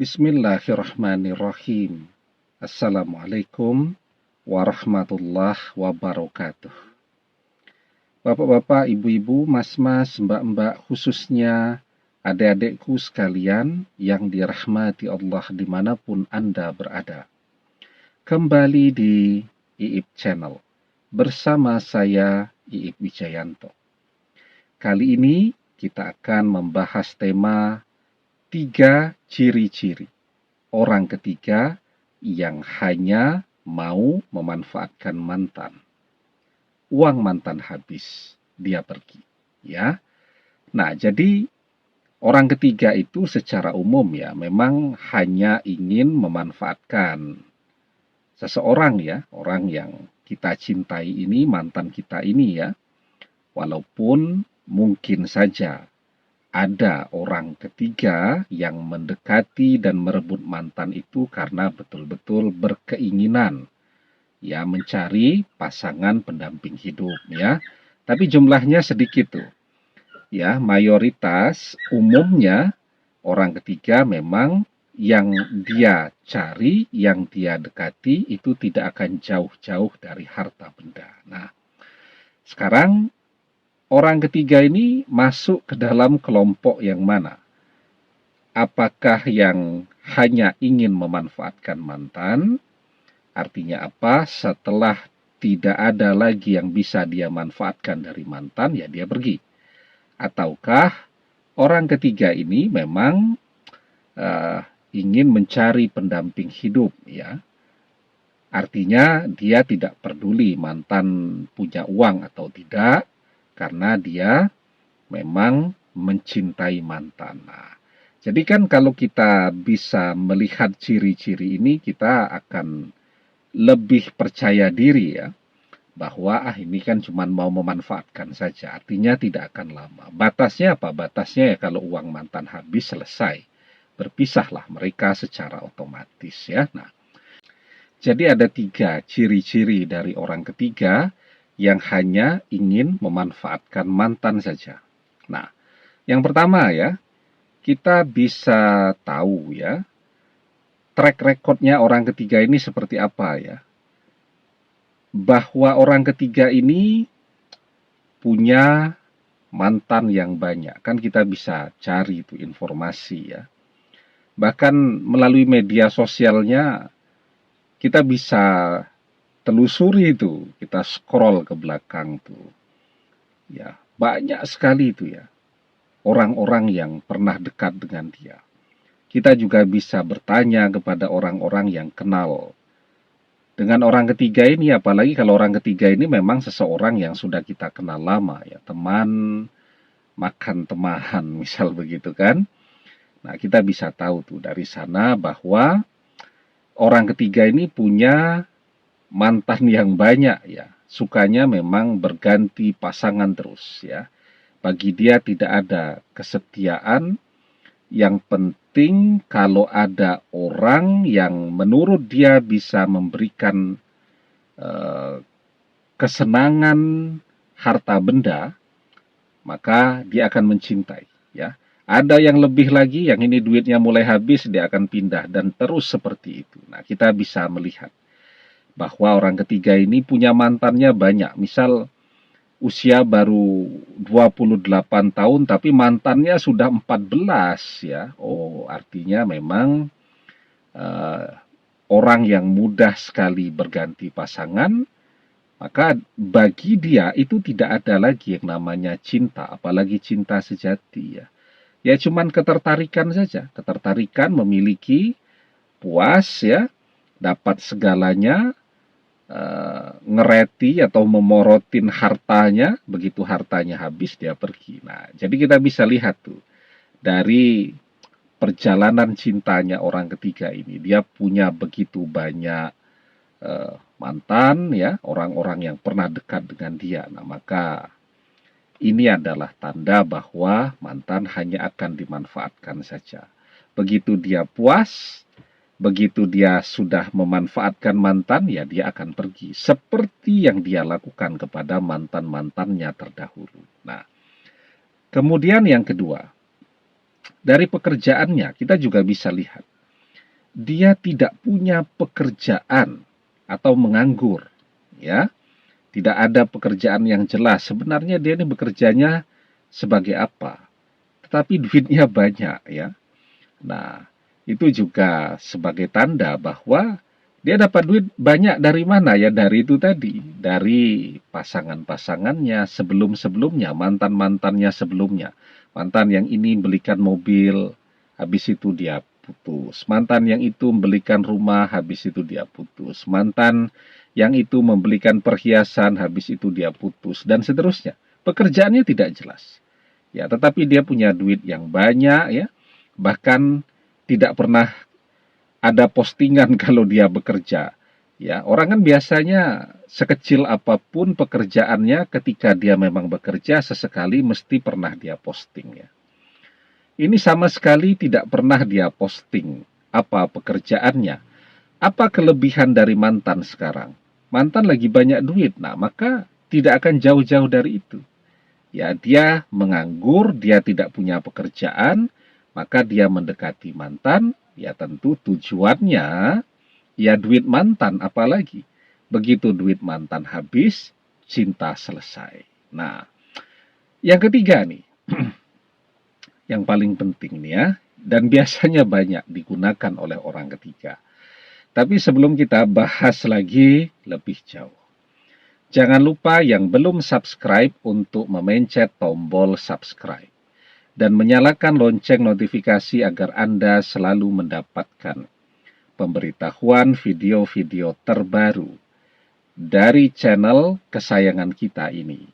Bismillahirrahmanirrahim. Assalamualaikum warahmatullahi wabarakatuh. Bapak-bapak, ibu-ibu, mas-mas, mbak-mbak, khususnya adik-adikku sekalian yang dirahmati Allah dimanapun Anda berada. Kembali di IIP Channel bersama saya IIP Wijayanto. Kali ini kita akan membahas tema 3 ciri-ciri orang ketiga yang hanya mau memanfaatkan mantan. Uang mantan habis, dia pergi. Ya. Nah, jadi orang ketiga itu secara umum ya memang hanya ingin memanfaatkan seseorang ya, orang yang kita cintai ini, mantan kita ini ya. Walaupun mungkin saja ada orang ketiga yang mendekati dan merebut mantan itu karena betul-betul berkeinginan ya mencari pasangan pendamping hidup ya. Tapi jumlahnya sedikit tuh. Ya, mayoritas umumnya orang ketiga memang yang dia cari, yang dia dekati itu tidak akan jauh-jauh dari harta benda. Nah, sekarang orang ketiga ini masuk ke dalam kelompok yang mana? Apakah yang hanya ingin memanfaatkan mantan? Artinya apa? Setelah tidak ada lagi yang bisa dia manfaatkan dari mantan, ya dia pergi. Ataukah orang ketiga ini memang ingin mencari pendamping hidup, ya? Artinya dia tidak peduli mantan punya uang atau tidak, karena dia memang mencintai mantan. Nah, jadi kan kalau kita bisa melihat ciri-ciri ini, kita akan lebih percaya diri ya, bahwa ini kan cuma mau memanfaatkan saja, artinya tidak akan lama. Batasnya apa? Batasnya ya kalau uang mantan habis selesai, berpisahlah mereka secara otomatis ya. Nah, jadi ada 3 ciri-ciri dari orang ketiga yang hanya ingin memanfaatkan mantan saja. Nah, yang pertama ya, kita bisa tahu ya, track recordnya orang ketiga ini seperti apa ya. Bahwa orang ketiga ini punya mantan yang banyak. Kan kita bisa cari itu informasi ya. Bahkan melalui media sosialnya kita bisa telusuri itu, kita scroll ke belakang tuh. Ya, banyak sekali itu ya. Orang-orang yang pernah dekat dengan dia. Kita juga bisa bertanya kepada orang-orang yang kenal dengan orang ketiga ini, apalagi kalau orang ketiga ini memang seseorang yang sudah kita kenal lama ya, teman makan temahan misal begitu kan. Nah, kita bisa tahu tuh dari sana bahwa orang ketiga ini punya mantan yang banyak ya. Sukanya memang berganti pasangan terus ya. Bagi dia tidak ada kesetiaan. Yang penting kalau ada orang yang menurut dia bisa memberikan kesenangan harta benda, maka dia akan mencintai ya. Ada yang lebih lagi, yang ini duitnya mulai habis, dia akan pindah dan terus seperti itu. Nah, kita bisa melihat bahwa orang ketiga ini punya mantannya banyak. Misal usia baru 28 tahun tapi mantannya sudah 14 ya. Oh, artinya memang orang yang mudah sekali berganti pasangan, maka bagi dia itu tidak ada lagi yang namanya cinta, apalagi cinta sejati ya. Ya cuman ketertarikan saja, ketertarikan memiliki, puas ya, dapat segalanya, ngereti atau memorotin hartanya, begitu hartanya habis dia pergi. Nah, jadi kita bisa lihat tuh dari perjalanan cintanya orang ketiga ini, dia punya begitu banyak mantan ya, orang-orang yang pernah dekat dengan dia. Nah, maka ini adalah tanda bahwa mantan hanya akan dimanfaatkan saja. Begitu dia puas, begitu dia sudah memanfaatkan mantan, ya dia akan pergi. Seperti yang dia lakukan kepada mantan-mantannya terdahulu. Nah, kemudian yang kedua, dari pekerjaannya kita juga bisa lihat. dia tidak punya pekerjaan atau menganggur, ya, tidak ada pekerjaan yang jelas. Sebenarnya dia ini bekerjanya sebagai apa? Tetapi duitnya banyak, ya. Nah, itu juga sebagai tanda bahwa dia dapat duit banyak dari mana? Ya dari itu tadi, dari pasangan-pasangannya sebelum-sebelumnya, mantan-mantannya sebelumnya. Mantan yang ini belikan mobil, habis itu dia putus. Mantan yang itu membelikan rumah, habis itu dia putus. Mantan yang itu membelikan perhiasan, habis itu dia putus, dan seterusnya. Pekerjaannya tidak jelas. Ya, tetapi dia punya duit yang banyak, ya. Bahkan tidak pernah ada postingan kalau dia bekerja. Ya, orang kan biasanya sekecil apapun pekerjaannya, ketika dia memang bekerja sesekali mesti pernah dia posting, ya. Ini sama sekali tidak pernah dia posting apa pekerjaannya. Apa kelebihan dari mantan sekarang? Mantan lagi banyak duit, nah maka tidak akan jauh-jauh dari itu. Ya, dia menganggur, dia tidak punya pekerjaan, maka dia mendekati mantan, ya tentu tujuannya, ya duit mantan apalagi. Begitu duit mantan habis, cinta selesai. Nah, yang ketiga nih, yang paling penting nih ya, dan biasanya banyak digunakan oleh orang ketiga. Tapi sebelum kita bahas lagi lebih jauh, jangan lupa yang belum subscribe untuk memencet tombol subscribe dan menyalakan lonceng notifikasi agar Anda selalu mendapatkan pemberitahuan video-video terbaru dari channel kesayangan kita ini.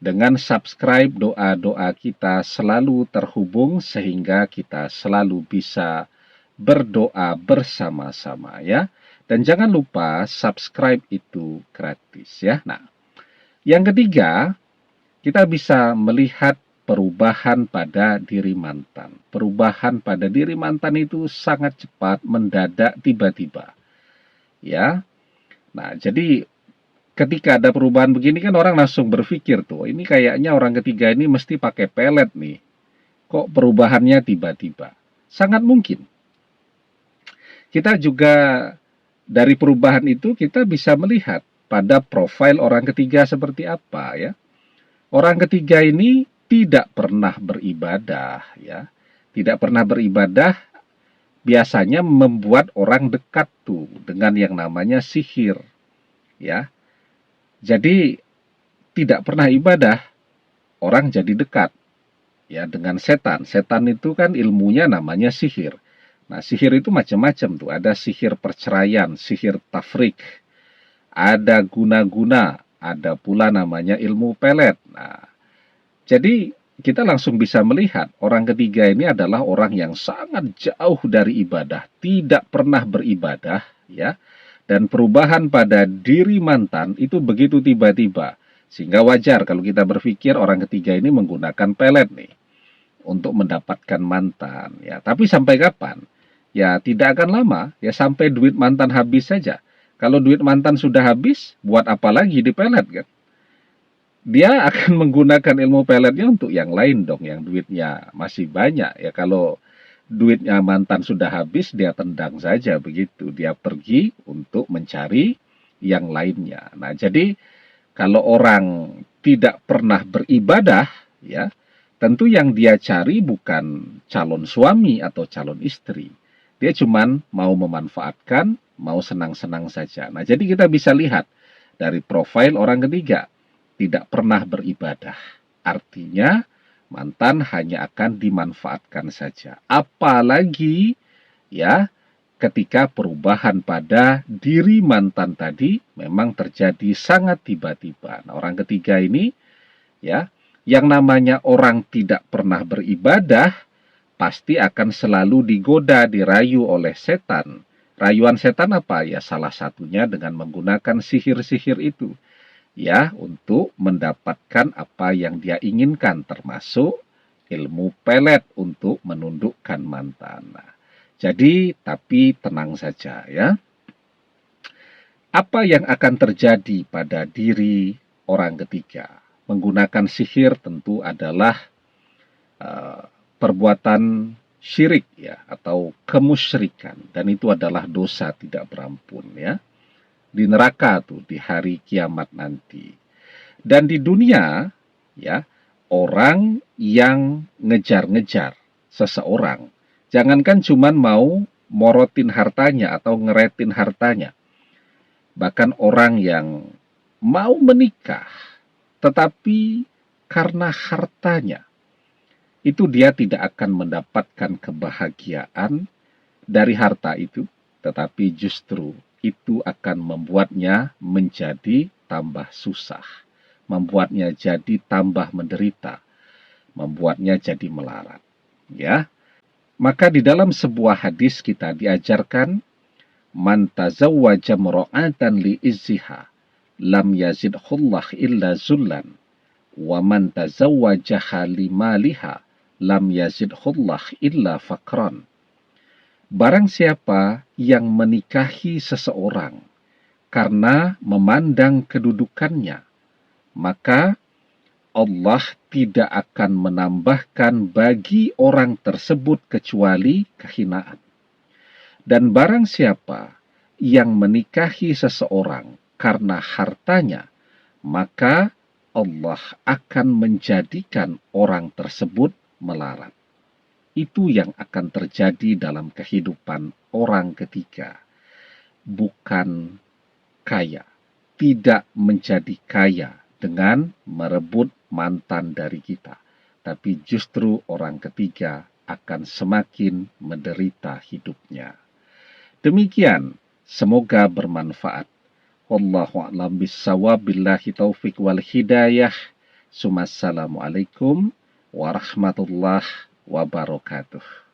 Dengan subscribe, doa-doa kita selalu terhubung sehingga kita selalu bisa berdoa bersama-sama, ya. Dan jangan lupa subscribe itu gratis, ya. Nah, yang ketiga, kita bisa melihat perubahan pada diri mantan. Perubahan pada diri mantan itu sangat cepat, mendadak, tiba-tiba. Ya. Nah, jadi ketika ada perubahan begini kan orang langsung berpikir tuh, ini kayaknya orang ketiga ini mesti pakai pelet nih. Kok perubahannya tiba-tiba? Sangat mungkin. Kita juga dari perubahan itu kita bisa melihat pada profil orang ketiga seperti apa, ya. Orang ketiga ini tidak pernah beribadah, ya. Tidak pernah beribadah biasanya membuat orang dekat tuh dengan yang namanya sihir, ya. Jadi tidak pernah ibadah, orang jadi dekat, ya, dengan setan. Setan itu kan ilmunya namanya sihir. Nah, sihir itu macam-macam tuh. Ada sihir perceraian, sihir tafrik, ada guna-guna, ada pula namanya ilmu pelet. Nah, jadi kita langsung bisa melihat orang ketiga ini adalah orang yang sangat jauh dari ibadah, tidak pernah beribadah, ya. Dan perubahan pada diri mantan itu begitu tiba-tiba. Sehingga wajar kalau kita berpikir orang ketiga ini menggunakan pelet nih untuk mendapatkan mantan, ya. Tapi sampai kapan? Ya tidak akan lama, ya sampai duit mantan habis saja. Kalau duit mantan sudah habis, buat apa lagi di pelet, kan? Dia akan menggunakan ilmu peletnya untuk yang lain dong, yang duitnya masih banyak, ya. Kalau duitnya mantan sudah habis, dia tendang saja begitu. Dia pergi untuk mencari yang lainnya. Nah, jadi kalau orang tidak pernah beribadah, ya, tentu yang dia cari bukan calon suami atau calon istri. Dia cuman mau memanfaatkan, mau senang-senang saja. Nah, jadi kita bisa lihat dari profil orang ketiga, tidak pernah beribadah. Artinya, mantan hanya akan dimanfaatkan saja. Apalagi, ya, ketika perubahan pada diri mantan tadi memang terjadi sangat tiba-tiba. Nah, orang ketiga ini, ya, yang namanya orang tidak pernah beribadah, pasti akan selalu digoda, dirayu oleh setan. Rayuan setan apa? Ya, salah satunya dengan menggunakan sihir-sihir itu, ya, untuk mendapatkan apa yang dia inginkan, termasuk ilmu pelet untuk menundukkan mantan. Nah, jadi, tapi tenang saja, ya. Apa yang akan terjadi pada diri orang ketiga? Menggunakan sihir tentu adalah perbuatan syirik ya, atau kemusyrikan, dan itu adalah dosa tidak berampun ya, di neraka tuh di hari kiamat nanti. Dan di dunia ya, orang yang ngejar-ngejar seseorang, jangankan cuman mau morotin hartanya atau ngeretin hartanya, bahkan orang yang mau menikah tetapi karena hartanya, itu dia tidak akan mendapatkan kebahagiaan dari harta itu, tetapi justru itu akan membuatnya menjadi tambah susah, membuatnya jadi tambah menderita, membuatnya jadi melarat. Ya, maka di dalam sebuah hadis kita diajarkan, man tazawwaja mura'atan li izziha lam yazidhullah illa zullan, wa man tazawwajaha limaliha lam yazidhullah illa faqran. Barang siapa yang menikahi seseorang karena memandang kedudukannya, maka Allah tidak akan menambahkan bagi orang tersebut kecuali kehinaan. Dan barang siapa yang menikahi seseorang karena hartanya, maka Allah akan menjadikan orang tersebut melarat. Itu yang akan terjadi dalam kehidupan orang ketiga. Bukan kaya. Tidak menjadi kaya dengan merebut mantan dari kita. Tapi justru orang ketiga akan semakin menderita hidupnya. Demikian, semoga bermanfaat. Wallahu a'lam bissawab, billahi taufik wal hidayah. Assalamualaikum warahmatullahi wabarakatuh.